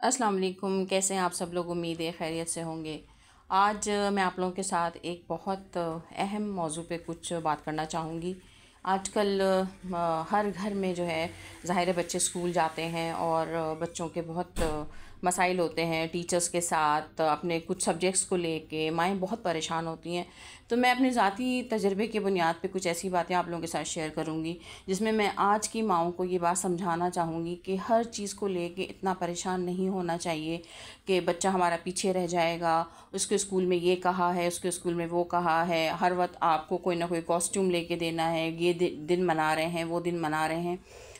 السلام علیکم، کیسے ہیں آپ سب لوگ؟ امید ہے خیریت سے ہوں گے۔ آج میں آپ لوگوں کے ساتھ ایک بہت اہم موضوع پہ کچھ بات کرنا چاہوں گی۔ آج کل ہر گھر میں جو ہے ظاہر ہے بچے اسکول جاتے ہیں اور بچوں کے بہت مسائل ہوتے ہیں ٹیچرز کے ساتھ، اپنے کچھ سبجیکٹس کو لے کے مائیں بہت پریشان ہوتی ہیں۔ تو میں اپنے ذاتی تجربے کی بنیاد پہ کچھ ایسی باتیں آپ لوگوں کے ساتھ شیئر کروں گی جس میں آج کی ماؤں کو یہ بات سمجھانا چاہوں گی کہ ہر چیز کو لے کے اتنا پریشان نہیں ہونا چاہیے کہ بچہ ہمارا پیچھے رہ جائے گا، اس کے اسکول میں یہ کہا ہے، اس کے اسکول میں وہ کہا ہے، ہر وقت آپ کو کوئی نہ کوئی کاسٹیوم لے کے دینا ہے، یہ دن منا رہے ہیں، وہ دن منا رہے ہیں۔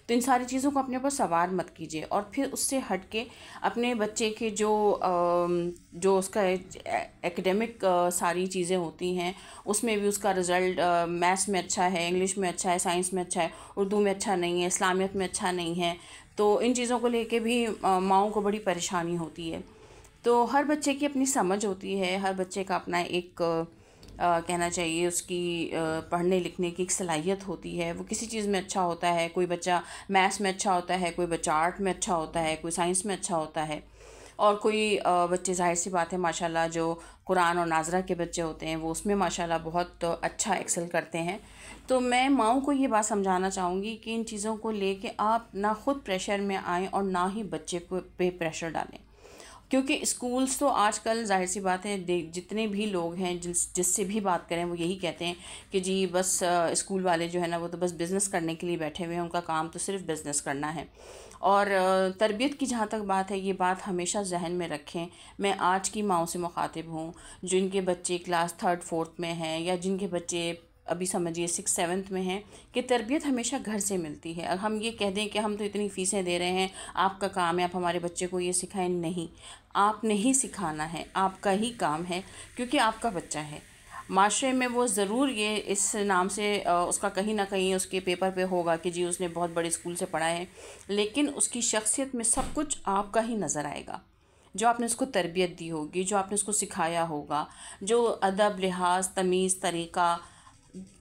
تو ان ساری چیزوں کو اپنے اوپر سوار مت کیجیے، اور پھر اس سے ہٹ کے اپنے بچے کے جو اس کا ایکڈیمک ساری چیزیں ہوتی ہیں اس میں بھی اس کا رزلٹ میتھس میں اچھا ہے، انگلش میں اچھا ہے، سائنس میں اچھا ہے، اردو میں اچھا نہیں ہے، اسلامیت میں اچھا نہیں ہے، تو ان چیزوں کو لے کے بھی ماؤں کو بڑی پریشانی ہوتی ہے۔ تو ہر بچے کی اپنی سمجھ ہوتی ہے، ہر بچے کا اپنا ایک کہنا چاہیے اس کی پڑھنے لکھنے کی ایک صلاحیت ہوتی ہے، وہ کسی چیز میں اچھا ہوتا ہے، کوئی بچہ میتھس میں اچھا ہوتا ہے، کوئی بچہ آرٹ میں اچھا ہوتا ہے، کوئی سائنس میں اچھا ہوتا ہے، اور کوئی بچے ظاہر سی بات ہے ماشاءاللہ جو قرآن اور ناظرہ کے بچے ہوتے ہیں وہ اس میں ماشاءاللہ بہت اچھا ایکسل کرتے ہیں۔ تو میں ماؤں کو یہ بات سمجھانا چاہوں گی کہ ان چیزوں کو لے کے آپ نہ خود پریشر میں آئیں اور نہ ہی بچے کو پہ پریشر ڈالیں، کیونکہ اسکولز تو آج کل ظاہر سی بات ہے جتنے بھی لوگ ہیں جس سے بھی بات کریں وہ یہی کہتے ہیں کہ جی بس اسکول والے جو ہے نا وہ تو بس بزنس کرنے کے لیے بیٹھے ہوئے ہیں، ان کا کام تو صرف بزنس کرنا ہے۔ اور تربیت کی جہاں تک بات ہے، یہ بات ہمیشہ ذہن میں رکھیں۔ میں آج کی ماؤں سے مخاطب ہوں جن کے بچے کلاس 3 4 میں ہیں، یا جن کے بچے ابھی سمجھیے 6 7 میں ہیں، کہ تربیت ہمیشہ گھر سے ملتی ہے۔ اب ہم یہ کہہ دیں کہ ہم تو اتنی فیسیں دے رہے ہیں، آپ کا کام ہے آپ ہمارے بچے کو یہ سکھائیں، نہیں، آپ نے ہی سکھانا ہے، آپ کا ہی کام ہے، کیونکہ آپ کا بچہ ہے۔ معاشرے میں وہ ضرور یہ اس نام سے اس کا کہیں نہ کہیں اس کے پیپر پہ ہوگا کہ جی اس نے بہت بڑے اسکول سے پڑھا ہے، لیکن اس کی شخصیت میں سب کچھ آپ کا ہی نظر آئے گا، جو آپ نے اس کو تربیت دی ہوگی، جو آپ نے اس کو سکھایا ہوگا، جو ادب، لحاظ، تمیز، طریقہ،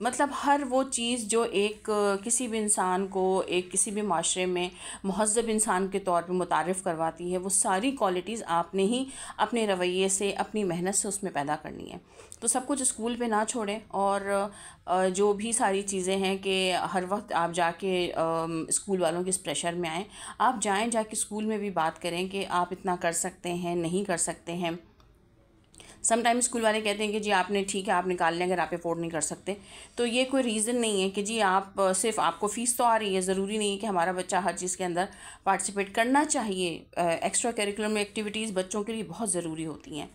مطلب ہر وہ چیز جو ایک کسی بھی انسان کو ایک کسی بھی معاشرے میں مہذب انسان کے طور پہ متعارف کرواتی ہے، وہ ساری کوالٹیز آپ نے ہی اپنے رویے سے، اپنی محنت سے اس میں پیدا کرنی ہے۔ تو سب کچھ اسکول پہ نہ چھوڑیں، اور جو بھی ساری چیزیں ہیں کہ ہر وقت آپ جا کے اسکول والوں کے اس پریشر میں آئیں، آپ جائیں جا کے اسکول میں بھی بات کریں کہ آپ اتنا کر سکتے ہیں، نہیں کر سکتے ہیں۔ سم ٹائم اسکول والے کہتے ہیں کہ جی آپ نے ٹھیک ہے آپ نکال لیں اگر آپ افورڈ نہیں کر سکتے، تو یہ کوئی ریزن نہیں ہے کہ جی آپ صرف آپ کو فیس تو آ رہی ہے، ضروری نہیں ہے کہ ہمارا بچہ ہر چیز کے اندر پارٹیسپیٹ کرنا چاہیے۔ ایکسٹرا کریکولم ایکٹیویٹیز بچوں کے لیے بہت ضروری ہوتی ہیں،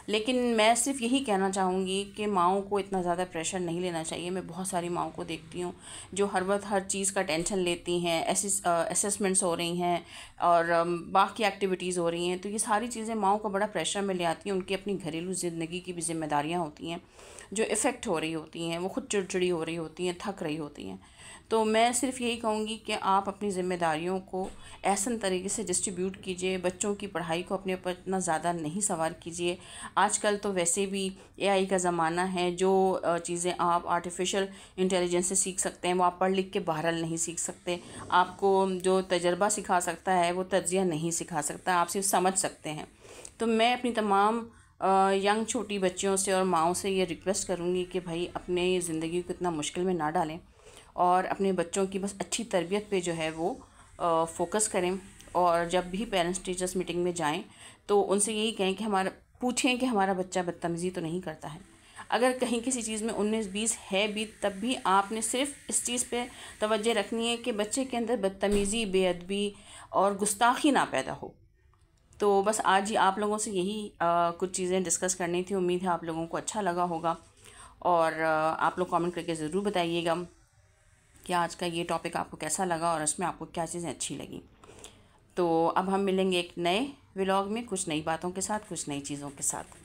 لیکن میں صرف یہی کہنا چاہوں گی کہ ماؤں کو اتنا زیادہ پریشر نہیں لینا چاہیے۔ میں بہت ساری ماؤں کو دیکھتی ہوں جو ہر وقت ہر چیز کا ٹینشن لیتی ہیں، اسسمنٹس ہو رہی ہیں اور باقی ایکٹیویٹیز ہو رہی ہیں، تو یہ ساری چیزیں ماؤں کو بڑا پریشر میں لے آتی ہیں۔ ان کی اپنی گھریلو زندگی کی بھی ذمہ داریاں ہوتی ہیں جو افیکٹ ہو رہی ہوتی ہیں، وہ خود چڑچڑی ہو رہی ہوتی ہیں، تھک رہی ہوتی ہیں۔ تو میں صرف یہی کہوں گی کہ آپ اپنی ذمہ داریوں کو احسن طریقے سے ڈسٹریبیوٹ کیجئے، بچوں کی پڑھائی کو اپنے اوپر اتنا زیادہ نہیں سوار کیجئے۔ آج کل تو ویسے بھی اے آئی کا زمانہ ہے، جو چیزیں آپ آرٹیفیشل انٹیلیجنس سے سیکھ سکتے ہیں وہ آپ پڑھ لکھ کے بہرحال نہیں سیکھ سکتے۔ آپ کو جو تجربہ سکھا سکتا ہے وہ تجزیہ نہیں سکھا سکتا، آپ صرف سمجھ سکتے ہیں۔ تو میں اپنی تمام ینگ چھوٹی بچیوں سے اور ماؤں سے یہ ریکویسٹ کروں گی کہ بھائی اپنے زندگی کو اتنا مشکل میں نہ ڈالیں، اور اپنے بچوں کی بس اچھی تربیت پہ جو ہے وہ فوکس کریں، اور جب بھی پیرنٹس ٹیچرس میٹنگ میں جائیں تو ان سے یہی کہیں کہ پوچھیں کہ ہمارا بچہ بدتمیزی تو نہیں کرتا ہے۔ اگر کہیں کسی چیز میں 19 20 ہے بھی، تب بھی آپ نے صرف اس چیز پہ توجہ رکھنی ہے کہ بچے کے اندر بدتمیزی، بے ادبی اور گستاخی نہ پیدا ہو۔ تو بس آج ہی آپ لوگوں سے یہی کچھ چیزیں ڈسکس کرنی تھی۔ امید ہے آپ لوگوں کو اچھا لگا ہوگا، اور آپ لوگ کامنٹ کر کے ضرور بتائیے گا کہ آج کا یہ ٹاپک آپ کو کیسا لگا اور اس میں آپ کو کیا چیزیں اچھی لگیں۔ تو اب ہم ملیں گے ایک نئے ولاگ میں، کچھ نئی باتوں کے ساتھ، کچھ نئی چیزوں کے ساتھ۔